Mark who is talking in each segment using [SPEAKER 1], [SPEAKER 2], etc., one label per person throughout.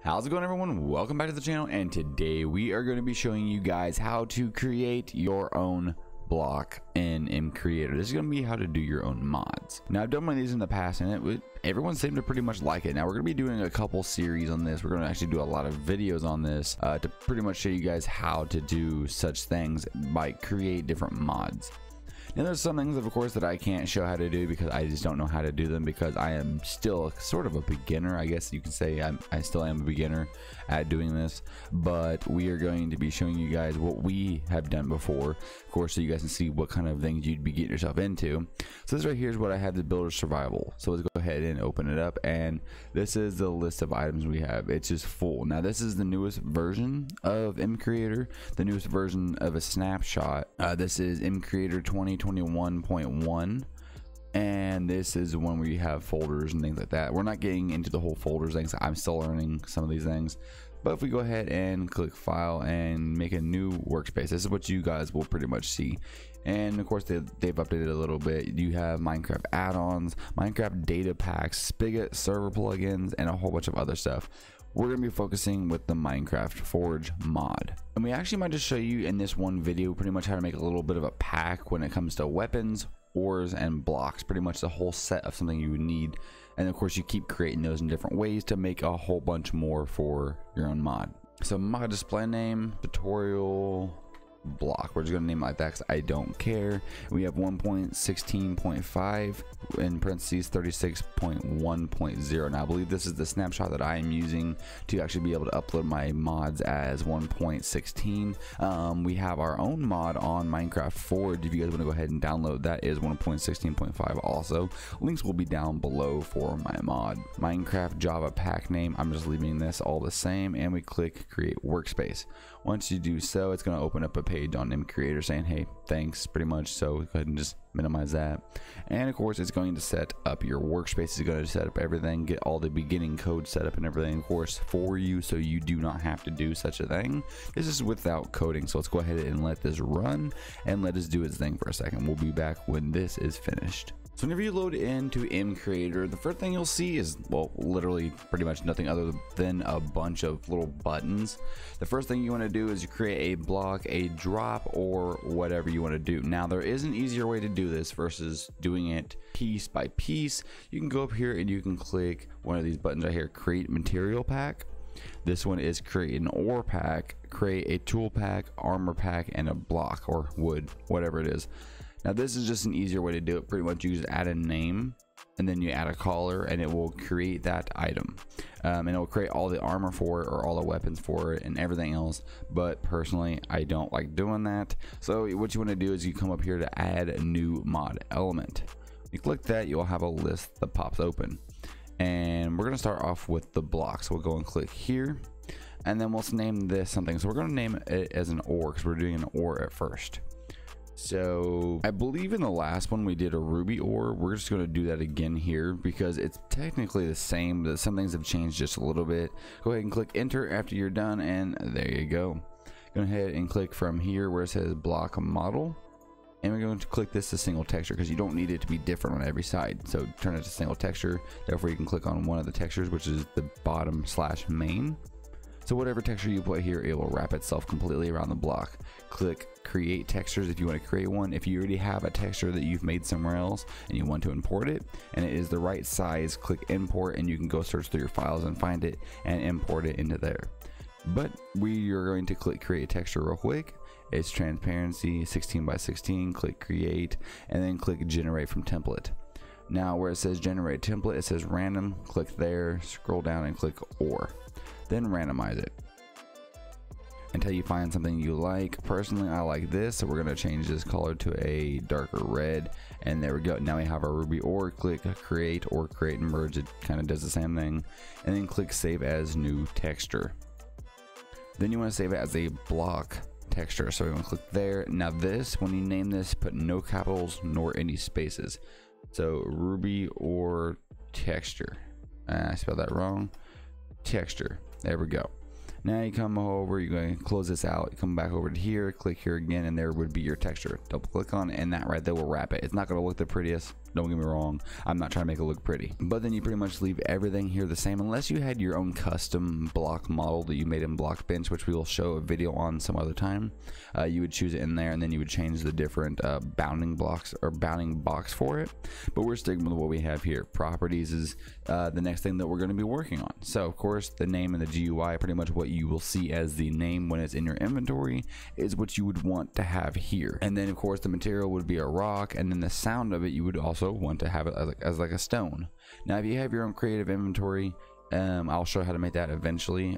[SPEAKER 1] How's it going, everyone? Welcome back to the channel, and today we are going to be showing you guys how to create your own block in Mcreator. This is going to be how to do your own mods. Now, I've done one of these in the past, and everyone seemed to pretty much like it. Now, we're going to be doing a couple series on this. We're going to actually do a lot of videos on this to pretty much show you guys how to do such things by create different mods. Now, there's some things, of course, that I can't show how to do because I just don't know how to do them, because I am still sort of a beginner. I guess you can say I still am a beginner at doing this, but we are going to be showing you guys what we have done before, of course, so you guys can see what kind of things you'd be getting yourself into. So this right here is what I have, the builder survival. So let's go ahead and open it up, and this is the list of items we have. It's just full. Now, this is the newest version of Mcreator, the newest version of a snapshot. This is Mcreator 2021.1, and this is the one where you have folders and things like that. We're not getting into the whole folders things. I'm still learning some of these things, but if we go ahead and click file and make a new workspace, this is what you guys will pretty much see. And of course, they've updated a little bit. You have Minecraft add-ons, Minecraft data packs, Spigot server plugins, and a whole bunch of other stuff. We're going to be focusing with the Minecraft Forge mod. And we actually might just show you in this one video pretty much how to make a little bit of a pack when it comes to weapons, ores, and blocks. Pretty much the whole set of something you would need. And of course, you keep creating those in different ways to make a whole bunch more for your own mod. So mod display name, tutorial, block. We're just gonna name it like that because I don't care. We have 1.16.5 in parentheses 36.1.0. Now, I believe this is the snapshot that I am using to actually be able to upload my mods as 1.16. We have our own mod on Minecraft Forge. If you guys want to go ahead and download, that is 1.16.5 also. Links will be down below for my mod. Minecraft Java pack name, I'm just leaving this all the same, and we click create workspace. Once you do so, it's going to open up a page on Mcreator saying, hey, thanks, pretty much. So go ahead and just minimize that. And of course, it's going to set up your workspace. It's going to set up everything, get all the beginning code set up and everything, of course, for you, so you do not have to do such a thing. This is without coding. So let's go ahead and let this run and let us do its thing for a second. We'll be back when this is finished. So whenever you load into Mcreator, the first thing you'll see is, well, literally pretty much nothing other than a bunch of little buttons. The first thing you want to do is you create a block, a drop, or whatever you want to do. Now, there is an easier way to do this versus doing it piece by piece. You can go up here and you can click one of these buttons right here, create material pack. This one is create an ore pack, create a tool pack, armor pack, and a block or wood, whatever it is. Now, this is just an easier way to do it. Pretty much you just add a name and then you add a color and it will create that item. And it will create all the armor for it or all the weapons for it and everything else. But personally, I don't like doing that. So what you want to do is you come up here to add a new mod element. You click that, you'll have a list that pops open. And we're going to start off with the block. So we'll go and click here. And then we'll name this something. So we're going to name it as an ore because we're doing an ore at first. So I believe in the last one we did a ruby ore. We're just going to do that again here because it's technically the same, but some things have changed just a little bit. Go ahead and click enter after you're done, and there you go. Go ahead and click from here where it says block model, and we're going to click this to single texture because you don't need it to be different on every side. So turn it to single texture. Therefore, you can click on one of the textures, which is the bottom/main. So whatever texture you put here, it will wrap itself completely around the block. Click create textures if you want to create one. If you already have a texture that you've made somewhere else and you want to import it and it is the right size, click import, and you can go search through your files and find it and import it into there. But we are going to click create texture real quick. It's transparency 16 by 16. Click create and then click generate from template. Now where it says generate template, it says random. Click there, scroll down and click ore. Then randomize it until you find something you like. Personally, I like this, so we're going to change this color to a darker red, and there we go. Now we have our ruby ore. Click create or create and merge. It kind of does the same thing, and then click save as new texture. Then you want to save it as a block texture, so we're going to click there. Now this, when you name this, put no capitals nor any spaces. So ruby ore texture. I spelled that wrong. Texture. There we go. Now you come over, you're going to close this out, you come back over to here, click here again, and there would be your texture. Double click on it, and that right there will wrap it. It's not going to look the prettiest, Don't get me wrong, I'm not trying to make it look pretty, but then you pretty much leave everything here the same unless you had your own custom block model that you made in Blockbench, which we will show a video on some other time. You would choose it in there, and then you would change the different bounding blocks or bounding box for it. But we're sticking with what we have here. Properties is the next thing that we're going to be working on. So of course the name and the GUI, pretty much what you will see as the name when it's in your inventory, is what you would want to have here. And then of course the material would be a rock, and then the sound of it you would also want to have it as like a stone. Now if you have your own creative inventory, I'll show how to make that eventually.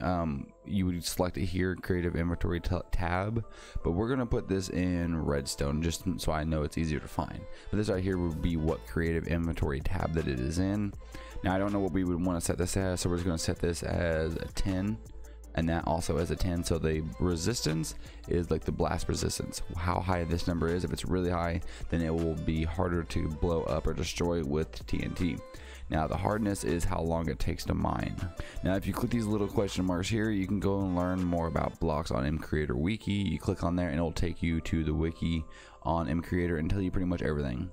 [SPEAKER 1] You would select it here, creative inventory tab, but we're gonna put this in redstone just so I know it's easier to find. But this right here would be what creative inventory tab that it is in. Now I don't know what we would want to set this as, so we're just gonna set this as a 10, and that also as a 10. So the resistance is like the blast resistance, how high this number is. If it's really high, then it will be harder to blow up or destroy with TNT. Now the hardness is how long it takes to mine. Now if you click these little question marks here, you can go and learn more about blocks on Mcreator Wiki. You click on there and it'll take you to the wiki on Mcreator and tell you pretty much everything.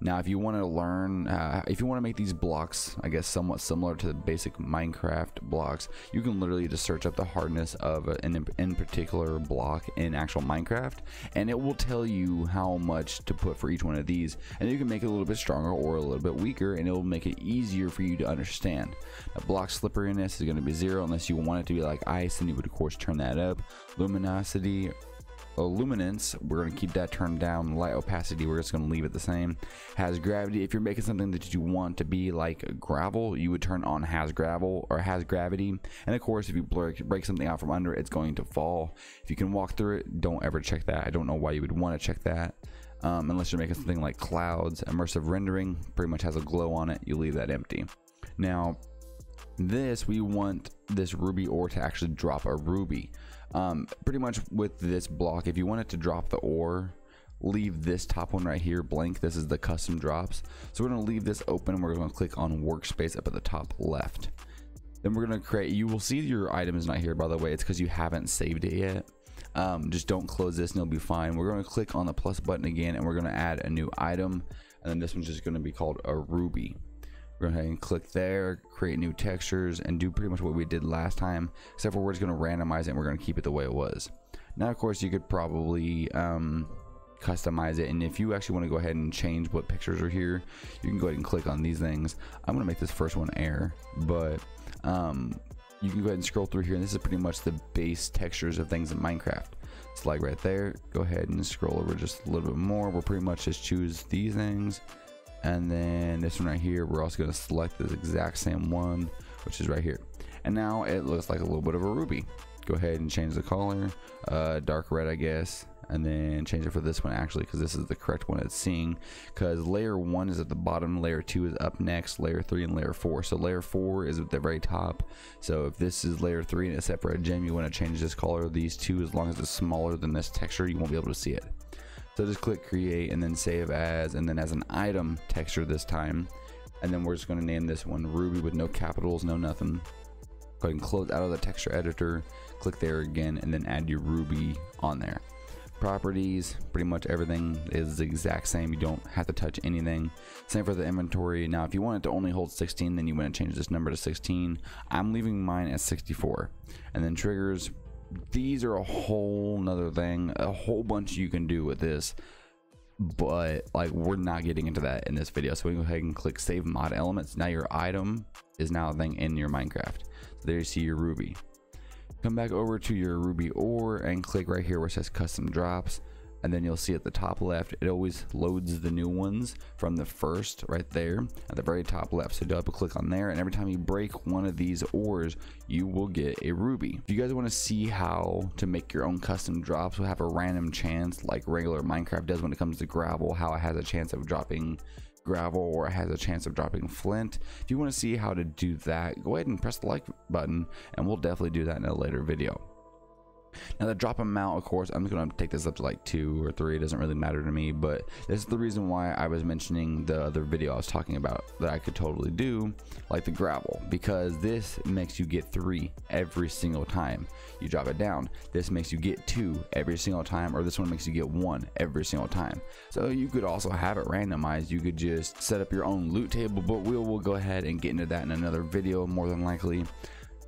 [SPEAKER 1] Now if you want to learn, if you want to make these blocks, I guess somewhat similar to the basic Minecraft blocks, you can literally just search up the hardness of an in particular block in actual Minecraft, and it will tell you how much to put for each one of these, and you can make it a little bit stronger or a little bit weaker, and it will make it easier for you to understand. Now, block slipperiness is going to be 0 unless you want it to be like ice, and you would of course turn that up. Luminance, we're going to keep that turned down. Light opacity, we're just going to leave it the same. Has gravity, if you're making something that you want to be like gravel, you would turn on has gravel or has gravity. And of course if you break something out from under it, it's going to fall. If you can walk through it, don't ever check that. I don't know why you would want to check that, unless you're making something like clouds. Immersive rendering pretty much has a glow on it, you leave that empty. Now this, we want this ruby ore to actually drop a ruby. Pretty much with this block, if you want it to drop the ore, leave this top one right here blank. This is the custom drops. So we're going to leave this open, and we're going to click on Workspace up at the top left. Then we're going to create, you will see your item is not here, by the way. It's because you haven't saved it yet. Just don't close this and it'll be fine. We're going to click on the plus button again, and we're going to add a new item, and then this one's just going to be called a ruby. Go ahead and click there, create new textures, and do pretty much what we did last time, except for we're just going to randomize it and we're going to keep it the way it was. Now of course you could probably customize it, and if you actually want to go ahead and change what pictures are here, you can go ahead and click on these things. I'm going to make this first one air, but you can go ahead and scroll through here, and this is pretty much the base textures of things in Minecraft. It's like right there. Go ahead and scroll over just a little bit more. We'll pretty much just choose these things. And then this one right here, we're also going to select this exact same one, which is right here. And now it looks like a little bit of a ruby. Go ahead and change the color, dark red I guess, and then change it for this one actually, because this is the correct one it's seeing, because layer 1 is at the bottom, layer 2 is up next, layer 3 and layer 4. So layer 4 is at the very top. So if this is layer 3 and it's set for a gem, you want to change this color of these two. As long as it's smaller than this texture, you won't be able to see it. So just click create and then save as, and then as an item texture this time. And then we're just going to name this one ruby with no capitals, no nothing. Go ahead and close out of the texture editor, click there again, and then add your ruby on there. Properties, pretty much everything is the exact same. You don't have to touch anything. Same for the inventory. Now if you want it to only hold 16, then you want to change this number to 16. I'm leaving mine at 64. And then triggers, these are a whole nother thing, a whole bunch you can do with this, but like we're not getting into that in this video. So we go ahead and click save mod elements. Now your item is now a thing in your Minecraft. So there you see your ruby. Come back over to your ruby ore and click right here where it says custom drops, and then you'll see at the top left it always loads the new ones from the first right there at the very top left. So double click on there, and every time you break one of these ores you will get a ruby. If you guys want to see how to make your own custom drops, we'll have a random chance like regular Minecraft does when it comes to gravel, how it has a chance of dropping gravel or it has a chance of dropping flint. If you want to see how to do that, go ahead and press the like button, and we'll definitely do that in a later video. Now the drop amount, of course, I'm just going to take this up to like 2 or 3. It doesn't really matter to me, but this is the reason why I was mentioning the other video I was talking about that I could totally do, like the gravel, because this makes you get 3 every single time you drop it down. This makes you get 2 every single time, or this one makes you get 1 every single time. So you could also have it randomized. You could just set up your own loot table, but we'll go ahead and get into that in another video more than likely.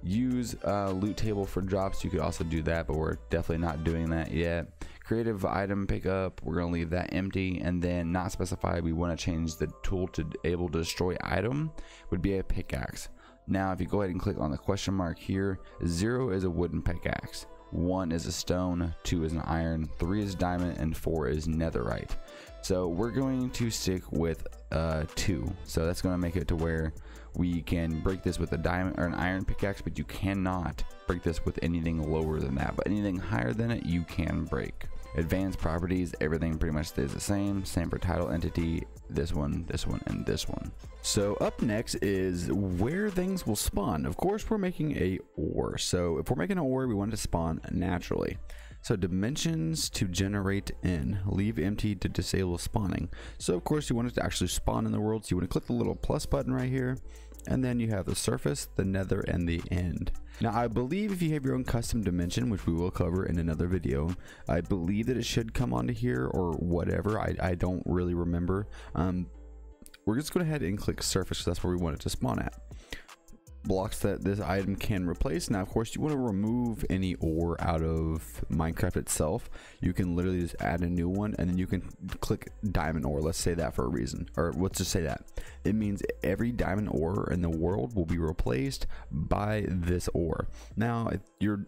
[SPEAKER 1] Use loot table for drops. You could also do that, but we're definitely not doing that yet. Creative item pickup, we're going to leave that empty, and then not specified, we want to change the tool to able to destroy item would be a pickaxe. Now if you go ahead and click on the question mark here, 0 is a wooden pickaxe, 1 is a stone, 2 is an iron, 3 is diamond, and 4 is netherite. So we're going to stick with 2, so that's going to make it to where we can break this with a diamond or an iron pickaxe, but you cannot break this with anything lower than that. But anything higher than it, you can break. Advanced properties, everything pretty much stays the same. Same for title entity, this one, and this one. So up next is where things will spawn. Of course, we're making a ore. So if we're making an ore, we want it to spawn naturally. So dimensions to generate in, leave empty to disable spawning. So of course you want it to actually spawn in the world. So you want to click the little plus button right here, and then you have the surface, the nether, and the end. Now I believe if you have your own custom dimension, which we will cover in another video, I believe that it should come onto here or whatever. I don't really remember. We're just going to head and click surface because that's where we want it to spawn at. Blocks that this item can replace. Now of course you want to remove any ore out of Minecraft itself. You can literally just add a new one, and then you can click diamond ore. Let's say that for a reason, or let's just say that it means every diamond ore in the world will be replaced by this ore. Now if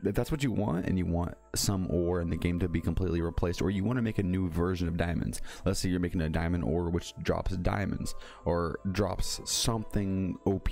[SPEAKER 1] that's what you want, and you want some ore in the game to be completely replaced, or you want to make a new version of diamonds, let's say you're making a diamond ore which drops diamonds or drops something OP,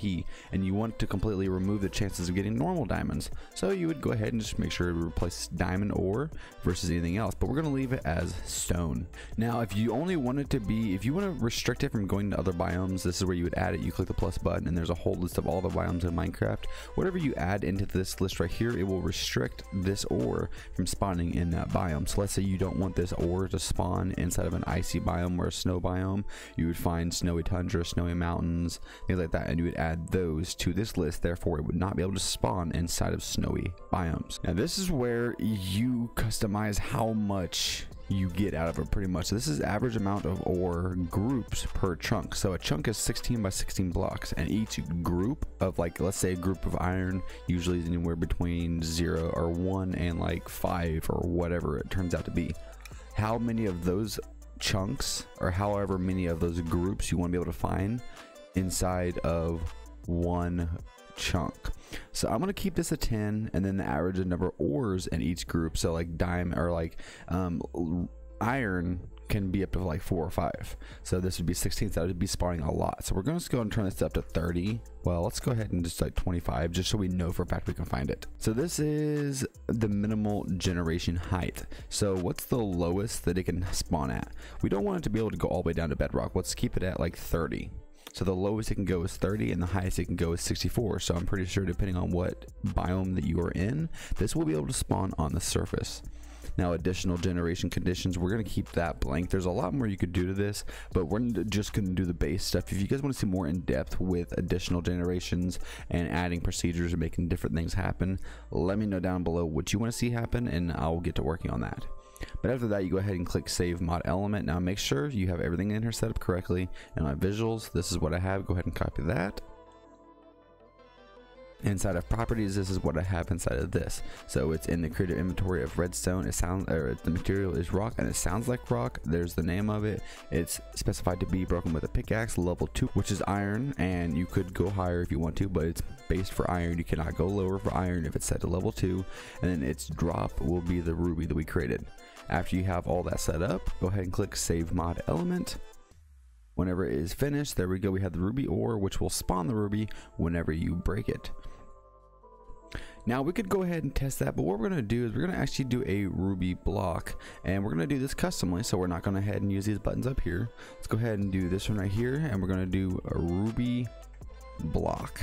[SPEAKER 1] and you want to completely remove the chances of getting normal diamonds, so you would go ahead and just make sure to replace diamond ore versus anything else, but we're going to leave it as stone. Now if you only want it to be, if you want to restrict it from going to other biomes, this is where you would add it. You click the plus button and there's a whole list of all the biomes in Minecraft. Whatever you add into this list right here, it will restrict this ore from spawning in that biome. So let's say you don't want this ore to spawn inside of an icy biome or a snow biome, you would find snowy tundra, snowy mountains, things like that, and you would add those to this list. Therefore it would not be able to spawn inside of snowy biomes. Now this is where you customize how much you get out of it pretty much. So this is average amount of ore groups per chunk. So a chunk is 16 by 16 blocks, and each group of, like, let's say a group of iron usually is anywhere between 0 or 1 and like 5 or whatever it turns out to be. How many of those chunks, or however many of those groups you want to be able to find inside of one chunk. So I'm going to keep this at 10, and then the average number of ores in each group. So like diamond or like iron can be up to like 4 or 5. So this would be 16, so that would be spawning a lot. So we're going to go and turn this up to 30. Well, let's go ahead and just like 25, just so we know for a fact we can find it. So this is the minimal generation height. So what's the lowest that it can spawn at? We don't want it to be able to go all the way down to bedrock. Let's keep it at like 30. So the lowest it can go is 30, and the highest it can go is 64. So I'm pretty sure, depending on what biome that you are in, this will be able to spawn on the surface. Now additional generation conditions, we're going to keep that blank. There's a lot more you could do to this, but we're just going to do the base stuff. If you guys want to see more in depth with additional generations and adding procedures and making different things happen, let me know down below what you want to see happen, and I'll get to working on that. But after that, you go ahead and click save mod element. Now make sure you have everything in here set up correctly. And my visuals, this is what I have. Go ahead and copy that. Inside of properties, this is what I have inside of this. So it's in the creator inventory of redstone. It sounds, or the material is rock, and it sounds like rock. There's the name of it. It's specified to be broken with a pickaxe, level 2, which is iron, and you could go higher if you want to, but it's based for iron. You cannot go lower for iron if it's set to level 2. And then its drop will be the ruby that we created. After you have all that set up, go ahead and click save mod element. Whenever it is finished, there we go, we have the ruby ore, which will spawn the ruby whenever you break it. Now we could go ahead and test that, but what we're going to do is we're going to actually do a ruby block, and we're going to do this customly, so we're not going to head and use these buttons up here. Let's go ahead and do this one right here, and we're going to do a ruby block.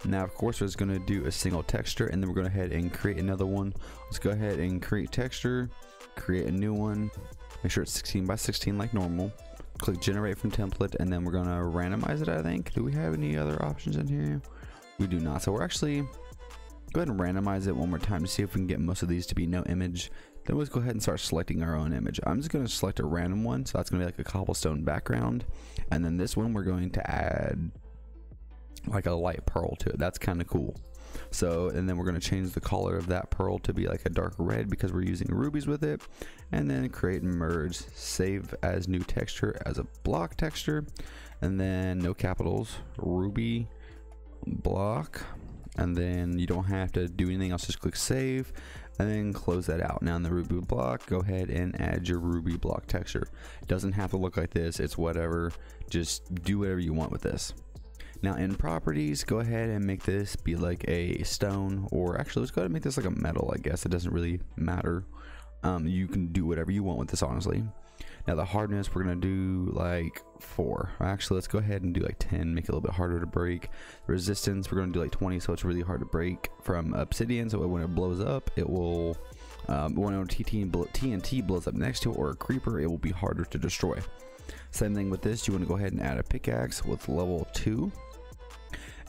[SPEAKER 2] Now of course we're just going to do a single texture, and then we're going to head and create another one. Let's go ahead and create texture, create a new one, make sure it's 16 by 16 like normal. Click generate from template, and then we're going to randomize it. I think, do we have any other options in here? We do not. So we're actually go ahead and randomize it one more time to see if we can get most of these to be no image. Then let's go ahead and start selecting our own image. I'm just going to select a random one, so that's going to be like a cobblestone background, and then this one we're going to add like a light pearl to it. That's kind of cool. So, and then we're going to change the color of that pearl to be like a dark red because we're using rubies with it. And then create and merge, save as new texture as a block texture, and then no capitals, ruby block. And then you don't have to do anything else, just click save and then close that out. Now in the ruby block, go ahead and add your ruby block texture. It doesn't have to look like this, it's whatever, just do whatever you want with this. Now in properties, go ahead and make this be like a stone, or actually let's go ahead and make this like a metal. I guess it doesn't really matter. You can do whatever you want with this, honestly. Now the hardness, we're gonna do like 4. Actually, let's go ahead and do like 10, make it a little bit harder to break. Resistance, we're gonna do like 20, so it's really hard to break from obsidian. So when it blows up, it will when a TNT blows up next to it, or a creeper, it will be harder to destroy. Same thing with this, you want to go ahead and add a pickaxe with level 2.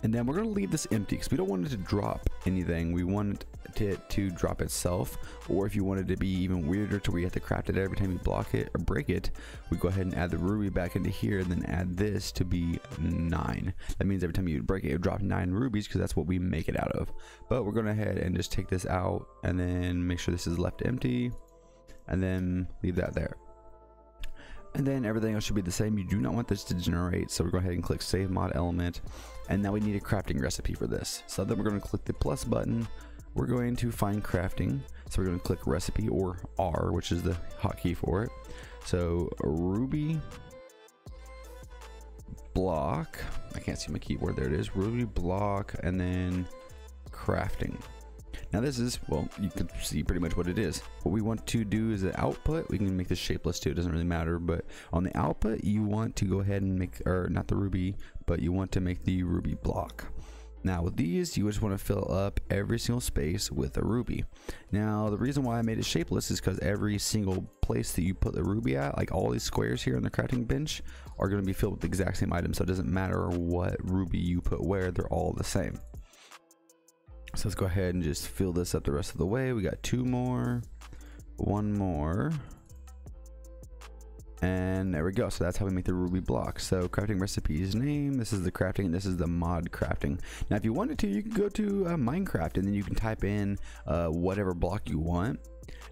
[SPEAKER 2] And then we're going to leave this empty because we don't want it to drop anything. We want it to drop itself, or if you want it to be even weirder to where you have to craft it every time you block it or break it, we go ahead and add the ruby back into here, and then add this to be 9. That means every time you break it, it drop 9 rubies because that's what we make it out of. But we're going to head and just take this out and then make sure this is left empty, and then leave that there. And then everything else should be the same. You do not want this to generate, so we're going to go ahead and click save mod element, and now we need a crafting recipe for this. So then we're going to click the plus button, we're going to find crafting, so we're going to click recipe, or R, which is the hotkey for it. So ruby block, I can't see my keyboard, there it is, ruby block, and then crafting. Now this is, well, you can see pretty much what it is. What we want to do is the output, we can make this shapeless too, it doesn't really matter, but on the output you want to go ahead and make, or not the ruby, but you want to make the ruby block. Now with these, you just want to fill up every single space with a ruby. Now the reason why I made it shapeless is because every single place that you put the ruby at, like all these squares here on the crafting bench, are going to be filled with the exact same item, so it doesn't matter what ruby you put where, they're all the same. So let's go ahead and just fill this up the rest of the way. We got 2 more, 1 more, and there we go. So that's how we make the ruby block. So crafting recipes name, this is the crafting, this is the mod crafting. Now if you wanted to, you can go to Minecraft, and then you can type in whatever block you want,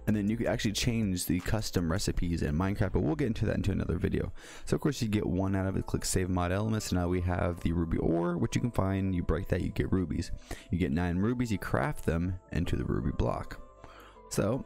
[SPEAKER 2] and then you can actually change the custom recipes in Minecraft, but we'll get into that into another video. So of course you get 1 out of it, click save mod elements. Now we have the ruby ore, which you can find, you break that, you get rubies. You get 9 rubies, you craft them into the ruby block. So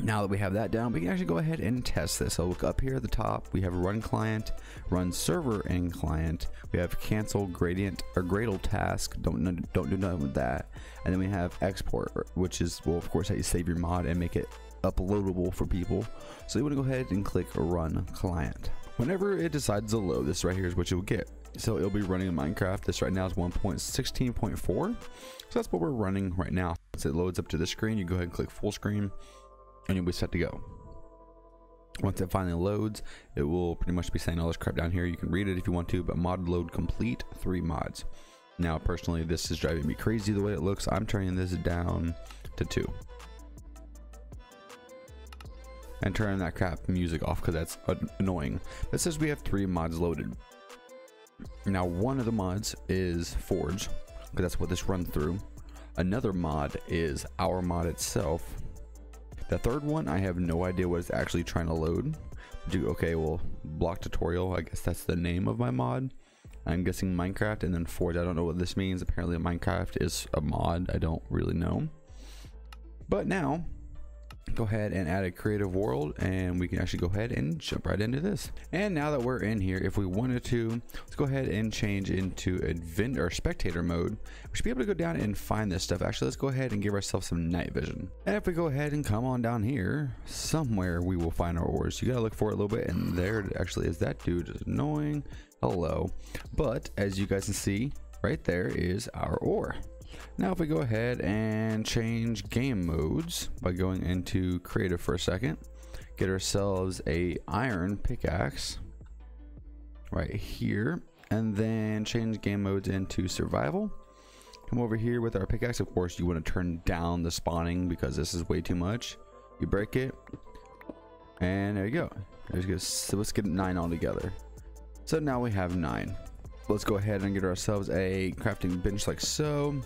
[SPEAKER 2] now that we have that down, we can actually go ahead and test this. So look up here at the top, we have run client, run server and client. We have cancel gradient or Gradle task. Don't do nothing with that. And then we have export, which is, well, of course, how you save your mod and make it uploadable for people. So you want to go ahead and click run client. Whenever it decides to load, this right here is what you'll get. So it'll be running in Minecraft. This right now is 1.16.4. So that's what we're running right now. Once it loads up to the screen, you go ahead and click full screen, and you'll be set to go. Once it finally loads, it will pretty much be saying all this crap down here. You can read it if you want to, but mod load complete, 3 mods. Now personally, this is driving me crazy the way it looks. I'm turning this down to 2 and turning that crap music off because that's annoying. It says we have 3 mods loaded. Now one of the mods is forge, because that's what this runs through. Another mod is our mod itself. The third one, I have no idea what it's actually trying to load. Okay, well, block tutorial, I guess that's the name of my mod. I'm guessing Minecraft, and then Forge, I don't know what this means. Apparently Minecraft is a mod, I don't really know. But now, go ahead and add a creative world, and we can actually go ahead and jump right into this. And now that we're in here, if we wanted to, let's go ahead and change into adventure or spectator mode. We should be able to go down and find this stuff. Actually, let's go ahead and give ourselves some night vision. And if we go ahead and come on down here, somewhere we will find our ores. You gotta look for it a little bit, and there it actually is. That dude is annoying. Hello. But as you guys can see, right there is our ore. Now if we go ahead and change game modes by going into creative for a second, get ourselves a iron pickaxe right here, and then change game modes into survival. Come over here with our pickaxe. Of course you want to turn down the spawning because this is way too much. You break it, and there you go. So let's get 9 all together. So now we have 9. Let's go ahead and get ourselves a crafting bench like so.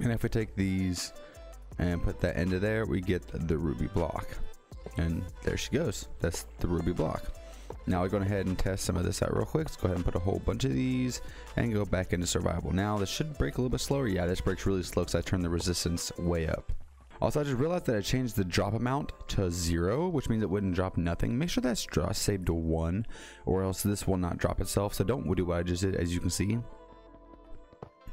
[SPEAKER 2] And if we take these and put that into there, we get the ruby block. And there she goes. That's the ruby block. Now we're going ahead and test some of this out real quick. Let's go ahead and put a whole bunch of these and go back into survival. Now this should break a little bit slower. Yeah, this breaks really slow because I turned the resistance way up. Also, I just realized that I changed the drop amount to 0, which means it wouldn't drop nothing. Make sure that's saved to 1, or else this will not drop itself. So don't do what I just did, as you can see.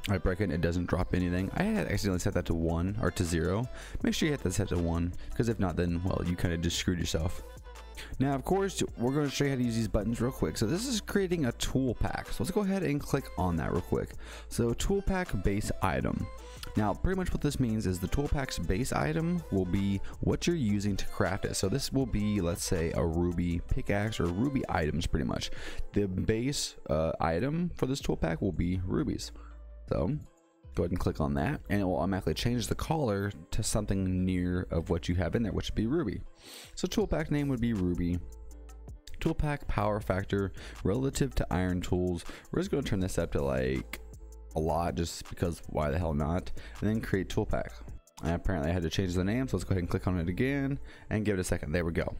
[SPEAKER 2] I break it, it doesn't drop anything. I had accidentally set that to 1 or to 0. Make sure you hit that set to 1, because if not, then well, you kind of just screwed yourself. Now of course we're going to show you how to use these buttons real quick. So this is creating a tool pack, so let's go ahead and click on that real quick. So tool pack base item. Now pretty much what this means is the tool pack's base item will be what you're using to craft it. So this will be, let's say, a ruby pickaxe or ruby items. Pretty much the base item for this tool pack will be rubies. So go ahead and click on that, and it will automatically change the color to something near of what you have in there, which would be ruby. So tool pack name would be ruby. Tool pack power factor relative to iron tools. We're just going to turn this up to like a lot, just because why the hell not. And then create tool pack. And apparently I had to change the name, so let's go ahead and click on it again and give it a second. There we go.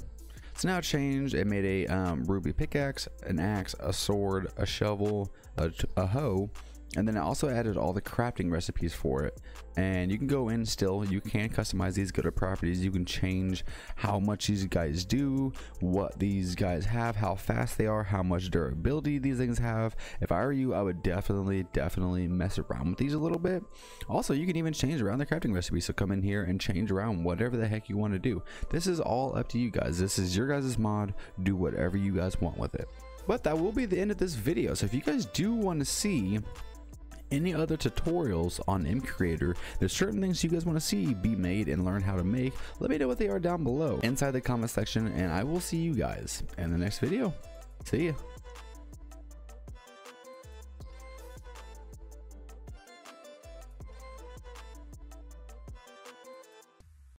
[SPEAKER 2] So now it changed. It made a ruby pickaxe, an axe, a sword, a shovel, a hoe. And then I also added all the crafting recipes for it. And you can go in still, you can customize these, go to properties, you can change how much these guys do, what these guys have, how fast they are, how much durability these things have. If I were you, I would definitely mess around with these a little bit. Also, you can even change around the crafting recipe, so come in here and change around whatever the heck you want to do. This is all up to you guys. This is your guys' mod. Do whatever you guys want with it. But that will be the end of this video. So if you guys do want to see any other tutorials on Mcreator, there's certain things you guys want to see be made and learn how to make, let me know what they are down below inside the comment section, and I will see you guys in the next video. See ya.